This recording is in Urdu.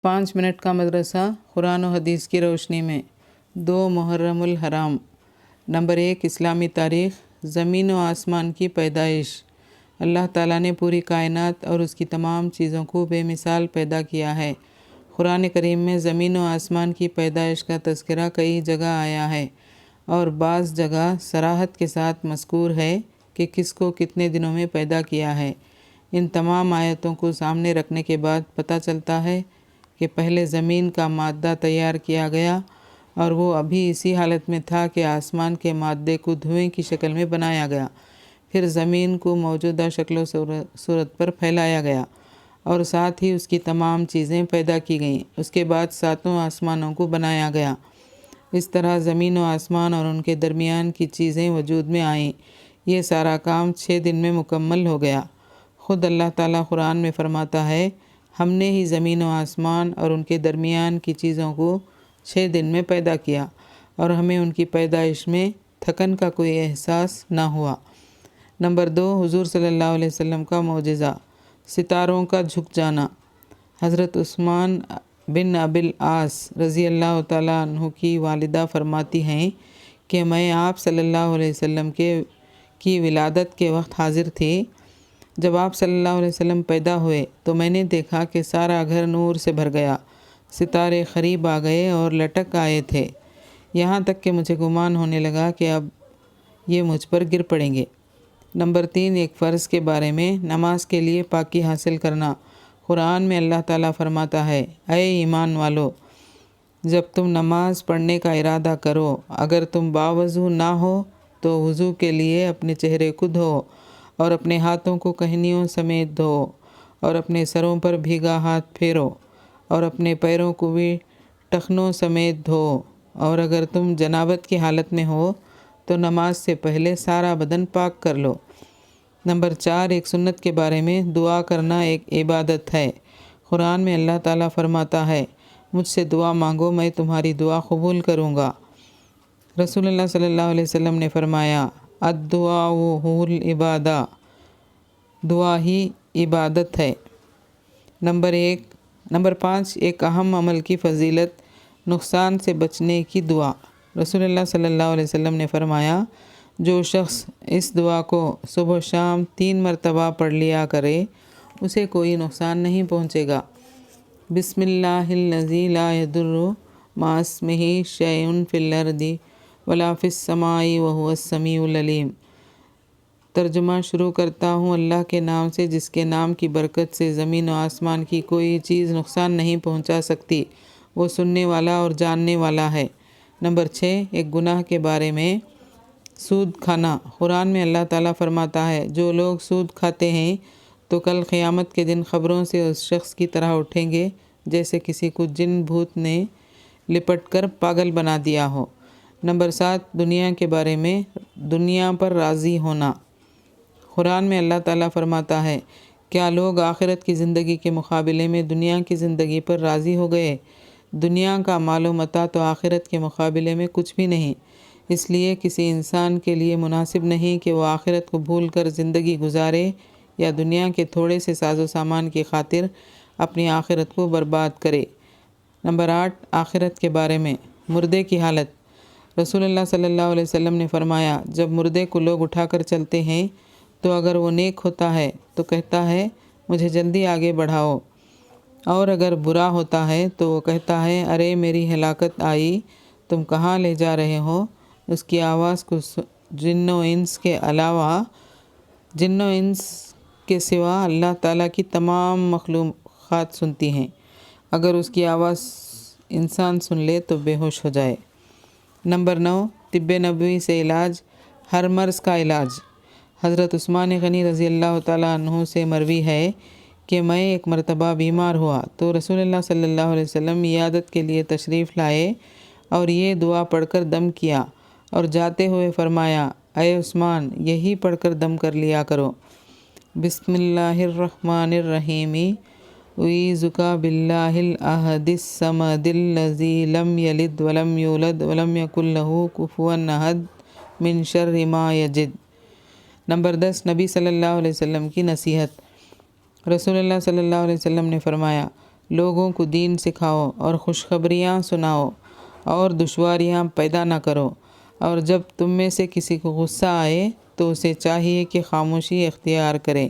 5 منٹ کا مدرسہ قرآن و حدیث کی روشنی میں 2 محرم الحرام۔ نمبر 1، اسلامی تاریخ۔ زمین و آسمان کی پیدائش۔ اللہ تعالیٰ نے پوری کائنات اور اس کی تمام چیزوں کو بے مثال پیدا کیا ہے۔ قرآن کریم میں زمین و آسمان کی پیدائش کا تذکرہ کئی جگہ آیا ہے اور بعض جگہ صراحت کے ساتھ مذکور ہے کہ کس کو کتنے دنوں میں پیدا کیا ہے۔ ان تمام آیتوں کو سامنے رکھنے کے بعد پتہ چلتا ہے کہ پہلے زمین کا مادہ تیار کیا گیا اور وہ ابھی اسی حالت میں تھا کہ آسمان کے مادے کو دھوئیں کی شکل میں بنایا گیا۔ پھر زمین کو موجودہ شکل و صورت پر پھیلایا گیا اور ساتھ ہی اس کی تمام چیزیں پیدا کی گئیں۔ اس کے بعد 7 آسمانوں کو بنایا گیا۔ اس طرح زمین و آسمان اور ان کے درمیان کی چیزیں وجود میں آئیں۔ یہ سارا کام 6 دن میں مکمل ہو گیا۔ خود اللہ تعالیٰ قرآن میں فرماتا ہے، ہم نے ہی زمین و آسمان اور ان کے درمیان کی چیزوں کو 6 دن میں پیدا کیا اور ہمیں ان کی پیدائش میں تھکن کا کوئی احساس نہ ہوا۔ نمبر 2، حضور صلی اللہ علیہ وسلم کا معجزہ، ستاروں کا جھک جانا۔ حضرت عثمان بن ابی العاص رضی اللہ تعالیٰ عنہ کی والدہ فرماتی ہیں کہ میں آپ صلی اللہ علیہ وسلم کی ولادت کے وقت حاضر تھی۔ جب آپ صلی اللہ علیہ وسلم پیدا ہوئے تو میں نے دیکھا کہ سارا گھر نور سے بھر گیا، ستارے قریب آ گئے اور لٹک آئے تھے، یہاں تک کہ مجھے گمان ہونے لگا کہ اب یہ مجھ پر گر پڑیں گے۔ نمبر 3، ایک فرض کے بارے میں، نماز کے لیے پاکی حاصل کرنا۔ قرآن میں اللہ تعالیٰ فرماتا ہے، اے ایمان والو، جب تم نماز پڑھنے کا ارادہ کرو، اگر تم باوضو نہ ہو تو وضو کے لیے اپنے چہرے کو دھو اور اپنے ہاتھوں کو کہنیوں سمیت دھو اور اپنے سروں پر بھیگا ہاتھ پھیرو اور اپنے پیروں کو بھی ٹخنوں سمیت دھو، اور اگر تم جنابت کی حالت میں ہو تو نماز سے پہلے سارا بدن پاک کر لو۔ نمبر 4، ایک سنت کے بارے میں، دعا کرنا ایک عبادت ہے۔ قرآن میں اللہ تعالیٰ فرماتا ہے، مجھ سے دعا مانگو، میں تمہاری دعا قبول کروں گا۔ رسول اللہ صلی اللہ علیہ وسلم نے فرمایا، الدعاء هو العبادہ، دعا ہی عبادت ہے۔ نمبر 5، ایک اہم عمل کی فضیلت، نقصان سے بچنے کی دعا۔ رسول اللہ صلی اللہ علیہ وسلم نے فرمایا، جو شخص اس دعا کو صبح و شام 3 مرتبہ پڑھ لیا کرے، اسے کوئی نقصان نہیں پہنچے گا۔ بسم اللہ الذی لا یضر مع اسمہ شیء فی الارض ولا فی السماء وہو السمیع العلیم۔ ترجمہ شروع کرتا ہوں اللہ کے نام سے جس کے نام کی برکت سے زمین و آسمان کی کوئی چیز نقصان نہیں پہنچا سکتی، وہ سننے والا اور جاننے والا ہے۔ نمبر 6، ایک گناہ کے بارے میں، سود کھانا۔ قرآن میں اللہ تعالیٰ فرماتا ہے، جو لوگ سود کھاتے ہیں تو کل قیامت کے دن قبروں سے اس شخص کی طرح اٹھیں گے جیسے کسی کو جن بھوت نے لپٹ کر پاگل بنا دیا ہو۔ نمبر 7، دنیا کے بارے میں، دنیا پر راضی ہونا۔ قرآن میں اللہ تعالیٰ فرماتا ہے، کیا لوگ آخرت کی زندگی کے مقابلے میں دنیا کی زندگی پر راضی ہو گئے؟ دنیا کا مال و متاع تو آخرت کے مقابلے میں کچھ بھی نہیں، اس لیے کسی انسان کے لیے مناسب نہیں کہ وہ آخرت کو بھول کر زندگی گزارے یا دنیا کے تھوڑے سے ساز و سامان کی خاطر اپنی آخرت کو برباد کرے۔ نمبر 8، آخرت کے بارے میں، مردے کی حالت۔ رسول اللہ صلی اللہ علیہ وسلم نے فرمایا، جب مردے کو لوگ اٹھا کر چلتے ہیں تو اگر وہ نیک ہوتا ہے تو کہتا ہے مجھے جلدی آگے بڑھاؤ، اور اگر برا ہوتا ہے تو وہ کہتا ہے ارے میری ہلاکت آئی، تم کہاں لے جا رہے ہو؟ اس کی آواز کو جن و انس کے سوا اللہ تعالیٰ کی تمام مخلوقات سنتی ہیں، اگر اس کی آواز انسان سن لے تو بے ہوش ہو جائے۔ نمبر 9، طب نبوی سے علاج، ہر مرض کا علاج۔ حضرت عثمان غنی رضی اللہ تعالیٰ عنہ سے مروی ہے کہ میں ایک مرتبہ بیمار ہوا تو رسول اللہ صلی اللہ علیہ وسلم عیادت کے لیے تشریف لائے اور یہ دعا پڑھ کر دم کیا اور جاتے ہوئے فرمایا، اے عثمان، یہی پڑھ کر دم کر لیا کرو، بسم اللہ الرحمن الرحیم، اعوذک باللہ الاحد الصمد الذی لم یلد ولم یولد ولم یکن لہ کفوا احد من شر ما یجد۔ نمبر 10، نبی صلی اللہ علیہ وسلم کی نصیحت۔ رسول اللہ صلی اللہ علیہ وسلم نے فرمایا، لوگوں کو دین سکھاؤ اور خوشخبریاں سناؤ اور دشواریاں پیدا نہ کرو، اور جب تم میں سے کسی کو غصہ آئے تو اسے چاہیے کہ خاموشی اختیار کرے